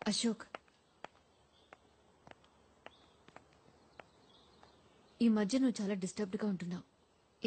అశోక్, ఈ మధ్య నువ్వు చాలా డిస్టర్బ్డ్ గా ఉంటున్నావు.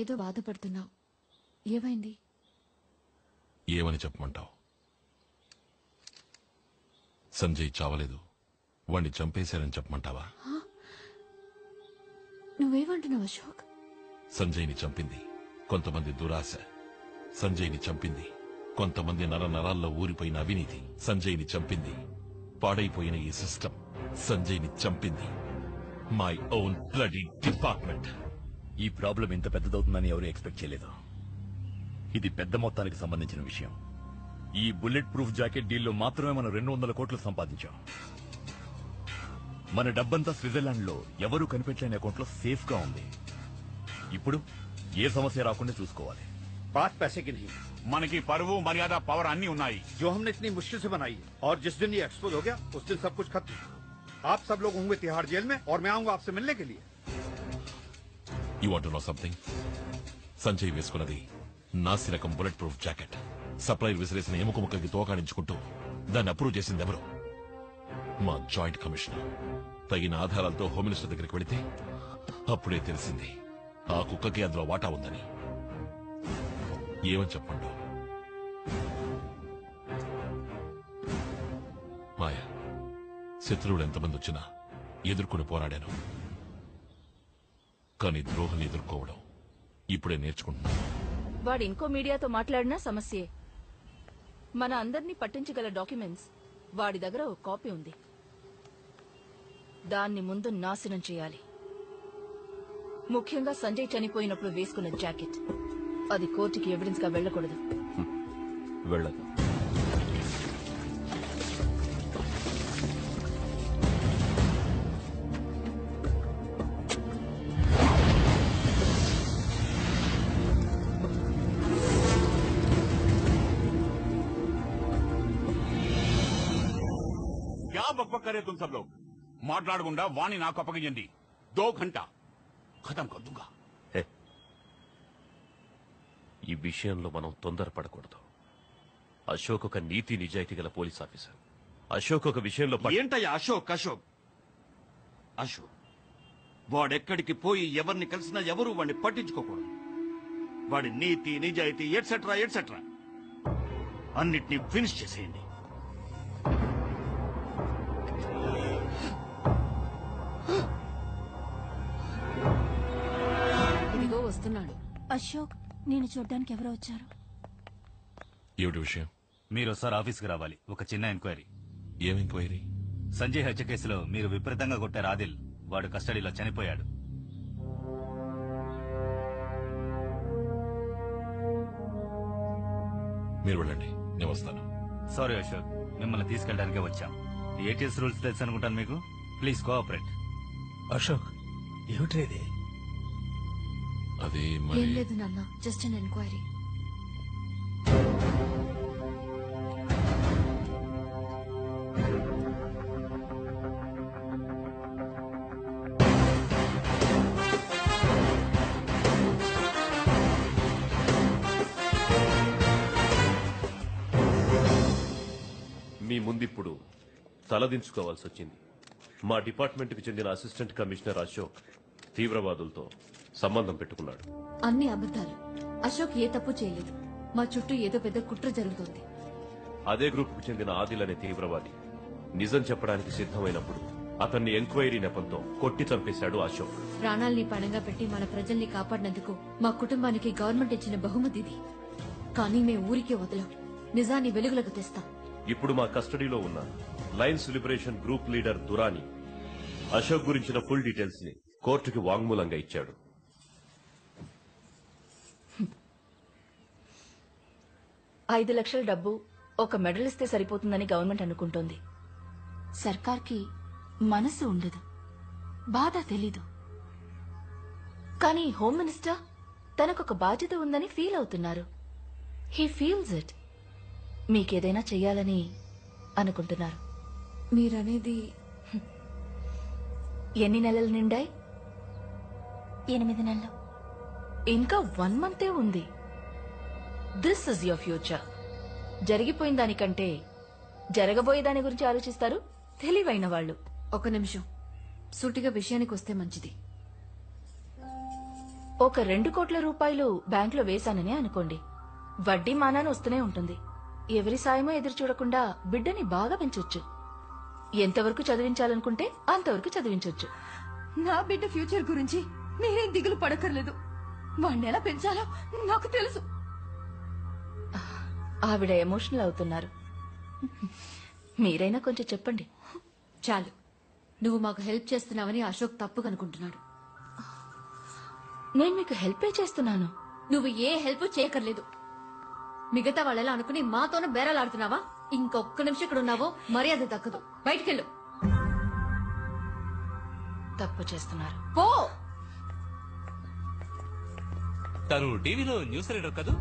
ఏదో బాధపడుతున్నావు. ఏమైంది? ఏమని చెప్పమంటావు? సంజయ్ చావలేదు, వాణ్ణి చంపేశారని చెప్పమంటావా? నువ్వేమంటున్నావు అశోక్? సంజయ్ని చంపింది కొంతమంది దురాశ. సంజయ్ని చంపింది కొంతమంది నరాల్లో ఊరిపోయిన అవినీతి. సంజయ్ని చంపింది పాడైపోయిన ఈ సిస్టమ్. సంజయ్ని చంపింది మై ఓన్ బ్లడీ డిపార్ట్మెంట్. ఈ ప్రాబ్లం ఇంత పెద్దదవుతుందని ఎవరు ఎక్స్పెక్ట్ చేయలేదు. ఇది పెద్ద మొత్తానికి సంబంధించిన విషయం. ఈ బుల్లెట్ ప్రూఫ్ జాకెట్ డీల్లో మాత్రమే మనం 200 కోట్లు సంపాదించాం. మన డబ్బంతా స్విట్జర్లాండ్ లో ఎవరూ కనిపెట్టలేని అకౌంట్ లో సేఫ్ గా ఉంది. ఇప్పుడు ఏ సమస్య రాకుండా చూసుకోవాలి. बात पैसे की नहीं, మనకి పరువు మర్యాద పవర్ అన్ని ఉన్నాయి. जो हमने इतनी मुश्किल से बनाई है, और जिस दिन ये एक्सपोज हो गया उस दिन सब कुछ खत्म. आप सब लोग होंगे तिहाड़ जेल में और मैं आऊंगा आपसे मिलने के लिए. You want to know something? Sanjay వేసుకున్నది నాసి రకం బుల్లెట్ ప్రూఫ్ జాకెట్. సప్లైర్ విసిరేసిన ఎముక ముక్కకి తోకాడించుకుంటూ దాన్ని అప్రూవ్ చేసింది ఎవరు? మా జాయింట్ కమిషనర్. తగిన ఆధారాలతో హోమ్ మినిస్టర్ దగ్గరికి వెళితే అప్పుడే తెలిసింది ఆ కుక్కకి అందులో వాటా ఉందని. ఏమని చెప్పండు? మాయా, శత్రువులు ఎంతమంది వచ్చినా ఎదుర్కొని పోరాడాను, కానీ ద్రోహుని ఎదుర్కోవడం ఇప్పుడే నేర్చుకుంటున్నా. వాడు ఇంకో మీడియాతో మాట్లాడినా సమస్యే. మన అందర్నీ పట్టించగల డాక్యుమెంట్స్ వాడి దగ్గర ఒక కాపీ ఉంది. దాన్ని ముందు నాశనం చేయాలి. ముఖ్యంగా సంజయ్ చనిపోయినప్పుడు వేసుకున్న జాకెట్. అది కోర్టుకి ఎవిడెన్స్ గా వెళ్లకూడదు. వెళ్ళదు. क्या बकबक करे तुम सब लोग? మాట్లాడకుండా వాణ్ణి నాకు అప్పగించండి. 2 घंटा ఖతం కర్ దూంగా. ఈ విషయంలో మనం తొందరపడకూడదు. అశోక్ ఒక నీతి నిజాయితీ గల పోలీస్ ఆఫీసర్. అశోక్ ఒక విషయంలో ఏంటయ్యా అశోక్? అశోక్ వాడెక్కడికి పోయి ఎవరిని కలిసినా ఎవరు వాడిని పట్టించుకోకూడదు. వాడి నీతి నిజాయితీ ఎట్సెట్రా ఎట్సెట్రా అన్నిటినీ ఫినిష్ చేసేయండి. ఇదిగో వస్తున్నాడు. అశోక్, నేను చూడ్డానికి ఎవరో వచ్చారు. ఏమిటి విషయం? మీరు ఒకసారి ఆఫీస్కి రావాలి. ఒక చిన్న ఎంక్వైరీ. ఏం ఎంక్వైరీ? సంజయ్ హత్య కేసులో మీరు విపరీతంగా కొట్టారు ఆదిల్. వాడు కస్టడీలో చనిపోయాడు. మీరు వెళ్ళండి, నేను వస్తాను. సారీ అశోక్, మిమ్మల్ని తీసుకెళ్ళడానికే వచ్చాం. ఏటీఎస్ రూల్స్ తెలుసు అనుకుంటాను మీకు. Please cooperate. అశోక్, ఏమిటి అది ఏం మరి లేదు నాన్న, జస్ట్ అన్ ఎంక్వైరీ. మీ ముందిప్పుడు తలదించుకోవాల్సి వచ్చింది. మా డిపార్ట్మెంట్కి చెందిన అసిస్టెంట్ కమిషనర్ అశోక్ తీవ్రవాదులతో సంబంధం పెట్టుకున్నాడు. అన్ని అబద్ధాలు. అశోక్ ఏ తప్పు చేయలేదు. మా చుట్టూ ఏదో పెద్ద కుట్ర జరుగుతోంది. అదే గ్రూప్కు చెందిన ఆదిల్ అనే తీవ్రవాది నిజం చెప్పడానికి సిద్ధమైనప్పుడు అతన్ని ఎంక్వైరీ నెపంతో కొట్టి చంపేశాడు అశోక్. ప్రాణాల్ని పణంగా పెట్టి మన ప్రజల్ని కాపాడినందుకు మా కుటుంబానికి గవర్నమెంట్ ఇచ్చిన బహుమతి ఇది. కానీ మేము ఊరికే వదలం. నిజాన్ని వెలుగులకు తెస్తాం. ఇప్పుడు మా కస్టడీలో ఉన్న Lions liberation group leader Durani Ashok గురించిన ఫుల్ డీటెయిల్స్ ని కోర్టుకి వాంగ్మూలంగా ఇచ్చాడు. 5 లక్షల డబ్బు ఒక మెడల్ ఇస్తే సరిపోతుందని గవర్నమెంట్ అనుకుంటోంది. సర్కార్కి మనసు ఉండదు, బాధ తెలీదు. కానీ హోమ్ మినిస్టర్ తనకొక బాధ్యత ఉందని ఫీల్ అవుతున్నారు. He feels it. మీకేదైనా చెయ్యాలని అనుకుంటున్నారు. మీరనేది ఎన్ని నెలలు నిండాయి? 8 నెలలు. ఇంకా 1 మంతే ఉంది. This is your future. జరిగిపోయిన దానికంటే జరగబోయే దాని గురించి ఆలోచిస్తారు తెలివైన వాళ్ళు. ఒక నిమిషం, సూటిగా విషయానికి వస్తే మంచిది. ఒక 2 కోట్ల రూపాయలు బ్యాంకులో వేశాననే అనుకోండి. వడ్డీ మానాన్ని వస్తూనే ఉంటుంది. ఎవరి సాయమో ఎదురు చూడకుండా బిడ్డని బాగా పెంచొచ్చు. ఎంతవరకు చదివించాలనుకుంటే అంతవరకు చదివించొచ్చు. నా బిడ్డ ఫ్యూచర్ గురించి మీరేం దిగులు పడక్కర్లేదు. వాణ్ణి ఎలా పెంచాలో నాకు తెలుసు. ఆవిడ ఎమోషనల్ అవుతున్నారు. మీరైనా కొంచెం చెప్పండి. చాలు, నువ్వు మాకు హెల్ప్ చేస్తున్నావని అశోక్ తప్పు కనుకుంటున్నాడు. నేను మీకు హెల్పే చేస్తున్నాను. నువ్వు ఏ హెల్ప్ చేయక్కర్లేదు. మిగతా వాళ్ళెలా అనుకుని మాతోనే బేరాలాడుతున్నావా? ఇంకొక్క నిమిషం ఇక్కడ ఉన్నావో మర్యాద దక్కదు. బయటికెళ్ళు. తప్పు చేస్తున్నారు. పో. తను టీవీలో న్యూస్ రీడర్ కదూ?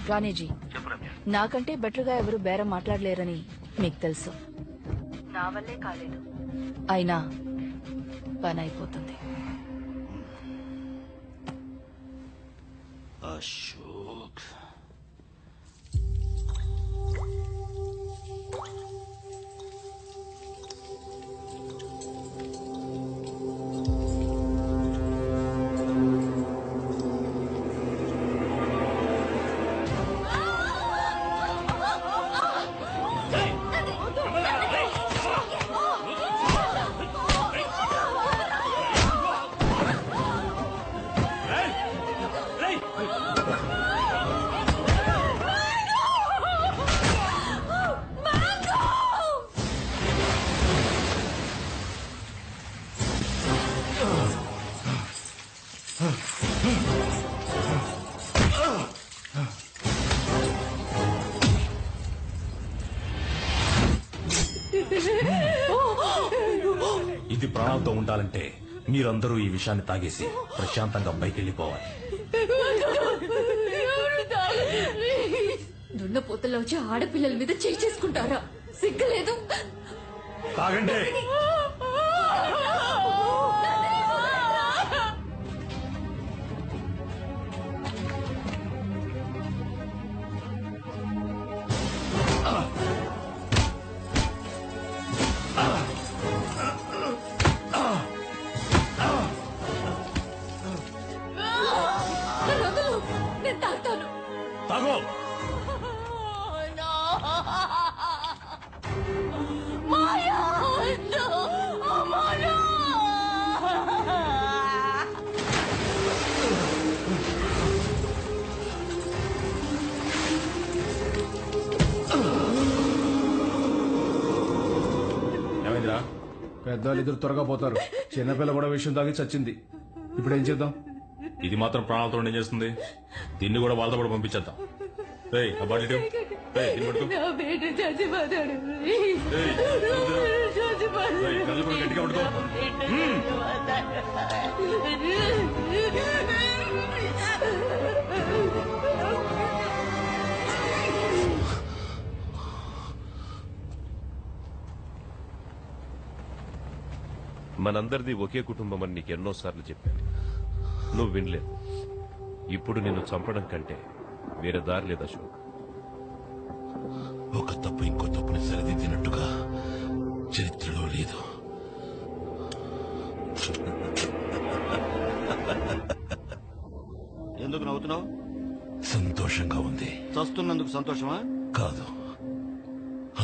రాణిజీ, నాకంటే బెటర్గా ఎవరు బేరం మాట్లాడలేరని మీకు తెలుసు. నా వల్లే కాలేదు, అయినా పని అయిపోతుంది. అశోక్, ఇది ప్రాణాలతో ఉండాలంటే మీరందరూ ఈ విషయాన్ని తాగేసి ప్రశాంతంగా పైకెళ్ళిపోవాలి. దున్నపోతల్లో వచ్చి ఆడపిల్లల మీద చేయి చేసుకుంటారా? సిగ్గులేదు? తాగండి. నేను తాగుతాను. తాగో. ఏమైందిరా? పెద్దవాళ్ళు ఇద్దరు త్వరగా పోతారు. చిన్నపిల్ల కూడా విషయం తాగి చచ్చింది. ఇప్పుడు ఏం చేద్దాం? ఇది మాత్రం ప్రాణాలతో ఏం చేస్తుంది? దీన్ని కూడా వాళ్ళతో కూడా పంపించేద్దాం. రేయ్, ఆ బాటిల్ ఇటు. రేయ్, దీన్ని పట్టుకో. రేయ్, కళ్ళు కూడా గట్టిగా పట్టుకో. మనందరిది ఒకే కుటుంబం అని నీకు ఎన్నోసార్లు చెప్పాను. నువ్వు వినలేదు. ఇప్పుడు నిన్ను చంపడం కంటే వేరే దారి లేదు అశోక్. ఒక తప్పు ఇంకో తప్పుని సరిదిద్దినట్టుగా చరిత్రలో లేదు. ఎందుకు నవ్వుతున్నావు? సంతోషంగా ఉంది. చస్తున్నందుకు సంతోషమా? కాదు,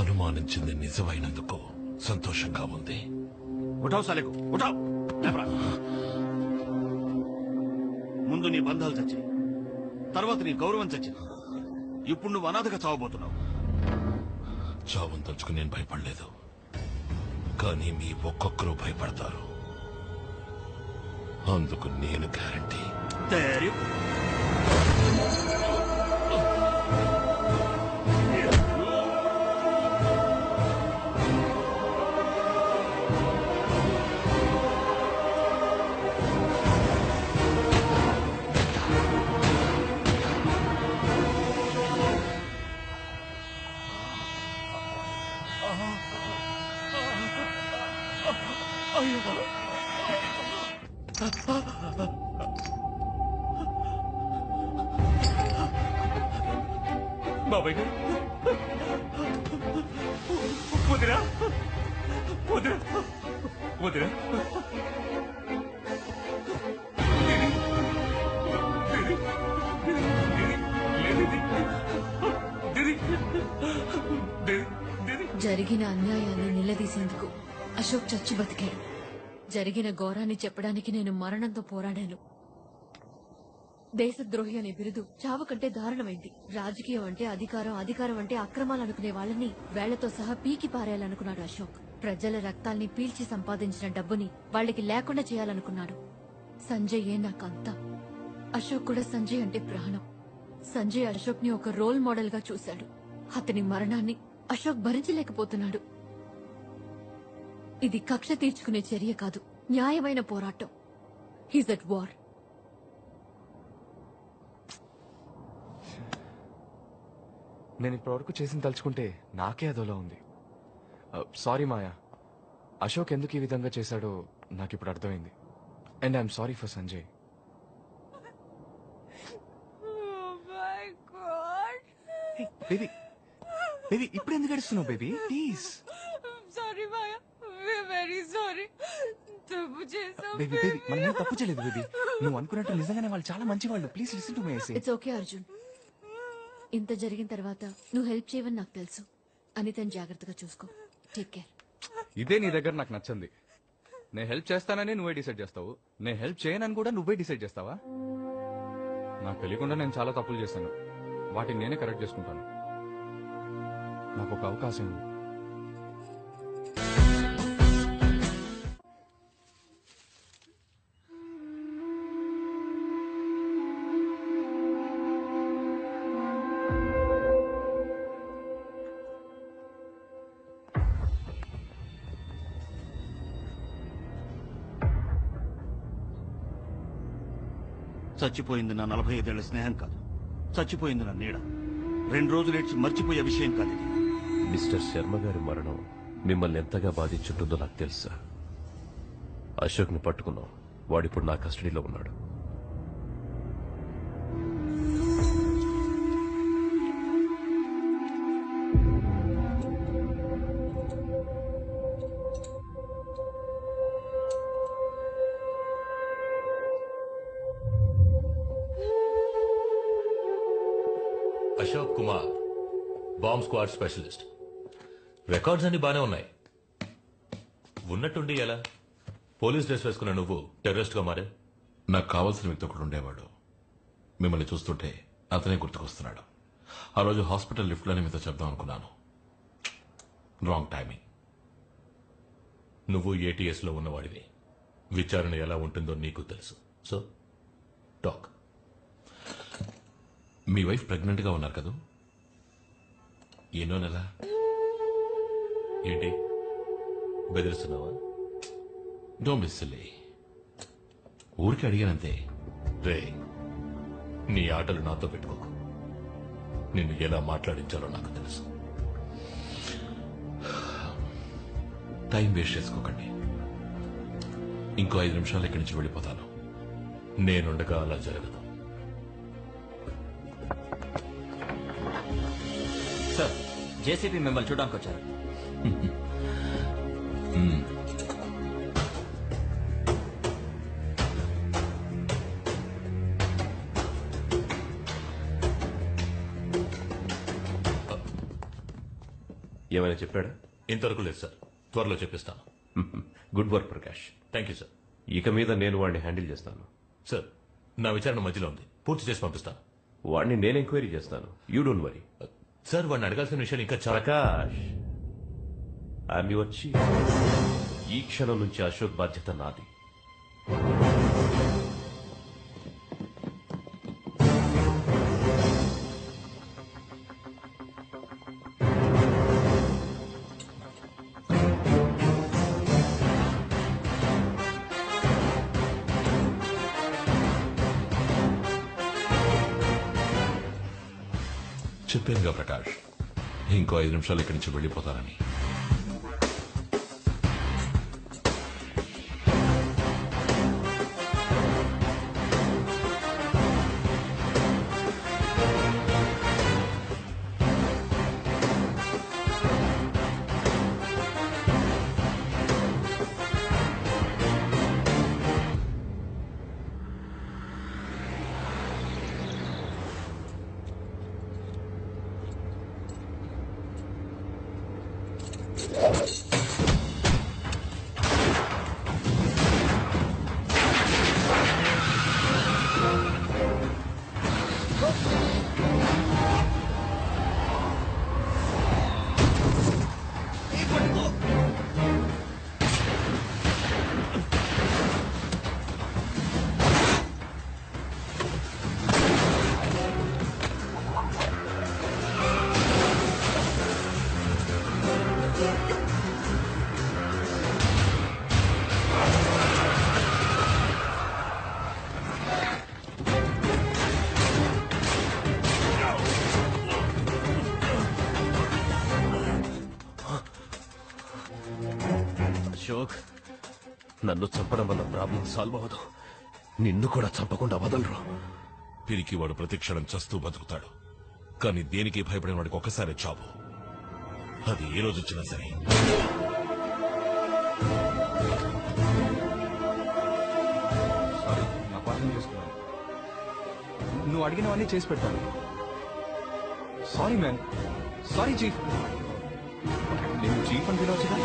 అనుమానించింది నిజమైనందుకు సంతోషంగా ఉంది. ఉఠావు సాలేకు, ఉఠావు. లేపరా. ముందు నీ బంధాలు చచ్చాయి, తర్వాత నీ గౌరవం చచ్చింది. ఇప్పుడు నువ్వు అనాథగా చావబోతున్నావు. చావును తలుచుకుని నేను భయపడలేదు, కానీ మీ ఒక్కొక్కరు భయపడతారు. అందుకు నేను గ్యారంటీ. బాబాయ్ గారు వదిరా వదిరా వదిరా జరిగిన అన్యాయాన్ని నిలదీసేందుకు అశోక్ చచ్చి బతికాడు. జరిగిన ఘోరాన్ని చెప్పడానికి నేను మరణంతో పోరాడాను. దేశద్రోహి అనే బిరుదు చావు కంటే దారుణమైంది. రాజకీయం అంటే అధికారం, అధికారం అంటే అక్రమాలు అనుకునే వాళ్ళని వేళ్లతో సహా పీకి పారేయాలనుకున్నాడు అశోక్. ప్రజల రక్తాల్ని పీల్చి సంపాదించిన డబ్బుని వాళ్ళకి లేకుండా చేయాలనుకున్నాడు. సంజయ్ నాకంతా. అశోక్ కూడా సంజయ్ అంటే ప్రాణం. సంజయ్ అశోక్ ని ఒక రోల్ మోడల్ గా చూశాడు. అతని మరణాన్ని అశోక్ భరించలేకపోతున్నాడు. ఇది కక్ష తీర్చుకునే చర్య కాదు, న్యాయమైన పోరాటం. He's at war. నేను ఇప్పటివరకు చేసిన తలుచుకుంటే నాకే అదోలా ఉంది. సారీ మాయా, అశోక్ ఎందుకు ఈ విధంగా చేశాడో నాకు ఇప్పుడు అర్థమైంది. And I'm sorry for Sanjay. Baby baby ఇప్పుడు ఎందుకు ఏడుస్తున్నావు baby? Please. Sorry Maya, very sorry. తప్పు చేసాం బేబీ బేబీ మనం ఏం తప్పు చేయలేదు బేబీ. నువ్వు అనుకున్నట్టు నిజంగానే వాళ్ళు చాలా మంచి వాళ్ళు. Please listen to me. It's okay Arjun. ఇంత జరిగిన తర్వాత నువ్వు హెల్ప్ చేయవని నాకు తెలుసు. అనితని జాగ్రత్తగా చూసుకో. Take care. ఇదే నీ దగ్గర నాకు నచ్చింది. నేను హెల్ప్ చేస్తానని నువ్వే డిసైడ్ చేస్తావు, నేను హెల్ప్ చేయనని కూడా నువ్వే డిసైడ్ చేస్తావా? నాకు తెలియకుండా నేను చాలా తప్పులు చేశాను, వాటిని నేనే కరెక్ట్ చేసుకుంటాను. నాకు ఒక అవకాశం ఇవ్వు. చచ్చిపోయింది నా 45 ఏళ్ల స్నేహం కాదు, చచ్చిపోయింది నా నీడ. 2 రోజులు ఏడ్చి మర్చిపోయే విషయం కాదు ఇది. మిస్టర్ శర్మ గారి మరణం మిమ్మల్ని ఎంతగా బాధించుంటుందో నాకు తెలుసా. అశోక్ ని పట్టుకున్నాం, వాడిప్పుడు నా కస్టడీలో ఉన్నాడు. Ashok Kumar, bomb squad specialist. Records అన్ని బానే ఉన్నాయి. ఉన్నట్టుండి ఎలా పోలీస్ డ్రెస్ వేసుకున్న నువ్వు టెర్రరిస్ట్ గా మారే? నాకు కావాల్సిన వ్యక్తి ఒకడు ఉండేవాడు. మిమ్మల్ని చూస్తుంటే అతనే గుర్తుకొస్తున్నాడు. ఆ రోజు హాస్పిటల్ లిఫ్ట్లోనే మీతో చెప్దాం అనుకున్నాను. Wrong timing. నువ్వు ఏటీఎస్ లో ఉన్నవాడివి. విచారణ ఎలా ఉంటుందో నీకు తెలుసు. So talk. మీ వైఫ్ ప్రెగ్నెంట్ గా ఉన్నారు కదా? ఎన్నో నెల? ఏంటి బెదిరిస్తున్నావా? Don't be silly. ఊరికి అడిగానంతే. రే, నీ ఆటలు నాతో పెట్టుకోకు. నిన్ను ఎలా మాట్లాడించాలో నాకు తెలుసు. టైం వేస్ట్ చేసుకోకండి. ఇంకో 5 నిమిషాలు ఇక్కడి నుంచి వెళ్ళిపోతాను. నేనుండగా అలా జరగదు. సార్, జేసీపీ మిమ్మల్ని చూడడానికి వచ్చారు. ఏమైనా చెప్పాడా? ఇంతవరకు లేదు సార్, త్వరలో చెప్పిస్తాను. Good work Prakash. Thank you sir. ఇక మీద నేను వాడిని హ్యాండిల్ చేస్తాను. సార్, నా విచారణ మధ్యలో ఉంది, పూర్తి చేసి పంపిస్తాను. వాడిని నేను ఎంక్వైరీ చేస్తాను. You don't worry. సార్, వాడిని అడగాల్సిన విషయాలు ఇంకా చాలా. Prakash, I'm your chief. ఈ క్షణం నుంచి అశోక్ బాధ్యత నాది. చెప్పానుగా ప్రకాష్, ఇంకో 5 నిమిషాలు ఇక్కడి నుంచి వెళ్ళిపోతానని. అశోక్, నన్ను చంపడం వల్ల ప్రాబ్లం సాల్వ్ అవ్వదు. నిన్ను కూడా చంపకుండా వదలరు. పిరికి వాడు ప్రతిక్షణం చస్తూ బతుకుతాడు, కానీ దేనికి భయపడిన వాడికి ఒక్కసారి చావు. అది ఏ రోజు వచ్చినా సరే. సారీ, నా పాఠం చేసుకున్నాను. నువ్వు అడిగినవన్నీ చేసి పెడతాను. Sorry man, sorry chief. నేను చీఫ్ అని పిలవచ్చుగా.